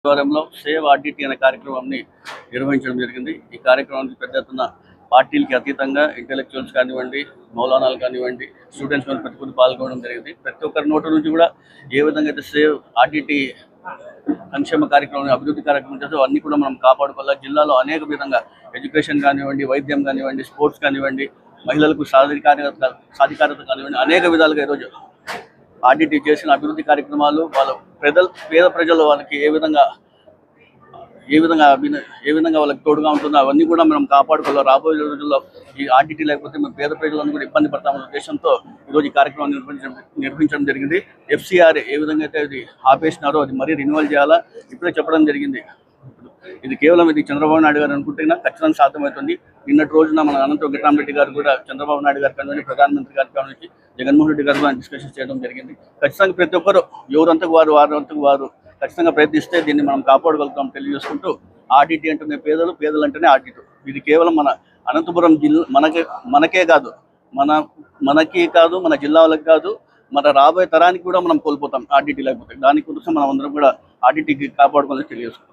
ఆధ్వర్యంలో save RDT అనే కార్యక్రమాన్ని నిర్వహించడం జరిగింది. ఈ కార్యక్రమానికి పెద్ద ఎత్తున పార్టీలకి అతీతంగా ఇంటెలెక్చువల్స్ కానివ్వండి, మౌలానాలు కానివ్వండి, స్టూడెంట్స్ కానీ ప్రతి ఒక్కరు పాల్గొనడం జరిగింది. ప్రతి ఒక్కరి నోటి నుంచి కూడా ఏ విధంగా అయితే సేవ్ ఆర్డిటీ సంక్షేమ కార్యక్రమం, అభివృద్ధి కార్యక్రమం చేస్తే అన్ని కూడా మనం కాపాడుకోవాలి. జిల్లాలో అనేక విధంగా ఎడ్యుకేషన్ కానివ్వండి, వైద్యం కానివ్వండి, స్పోర్ట్స్ కానివ్వండి, మహిళలకు సాధికారత కానివ్వండి, అనేక విధాలుగా ఈరోజు ఆర్డిటీ చేసిన అభివృద్ధి కార్యక్రమాలు వాళ్ళ పేద ప్రజలు వాళ్ళకి ఏ విధంగా వాళ్ళకి తోడుగా ఉంటుందో అవన్నీ కూడా మనం కాపాడుకోవాలి. రాబోయే రోజుల్లో ఈ ఆర్డిటీ లేకపోతే మేము పేద ప్రజలను కూడా ఇబ్బంది పడతామన్న ఉద్దేశంతో ఈరోజు ఈ కార్యక్రమం నిర్వహించడం జరిగింది. FCRA ఏ విధంగా అయితే ఇది ఆపేసినారో అది మరీ రెన్యువల్ చేయాలా ఇప్పుడే చెప్పడం జరిగింది. ఇది కేవలం చంద్రబాబు నాయుడు గారు అనుకుంటేనా ఖచ్చితంగా సాధ్యమవుతుంది. నిన్నటి రోజున మన అనంతరం వెంకటరామరెడ్డి గారు కూడా చంద్రబాబు నాయుడు గారి కానివ్వండి, ప్రధానమంత్రి గారి కానివ్వండి, జగన్మోహన్ రెడ్డి గారు కూడా డిస్కషన్ చేయడం జరిగింది. ఖచ్చితంగా ప్రతి ఒక్కరు ఎవరంతకు వారు ఖచ్చితంగా ప్రయత్నిస్తే దీన్ని మనం కాపాడగలుగుతాం తెలియజేసుకుంటూ, ఆర్డిటీ అంటేనే పేదలు అంటేనే ఆర్డిటీ. ఇది కేవలం మన అనంతపురం జిల్లా మనకే కాదు, మన జిల్లా వాళ్ళకి కాదు, మన రాబోయే తరానికి కూడా మనం కోల్పోతాం ఆర్డిటీ లేకపోతే. దానికోసం మనం అందరం కూడా ఆర్డిటీకి కాపాడుకోవాలని తెలియజేసుకుంటాం.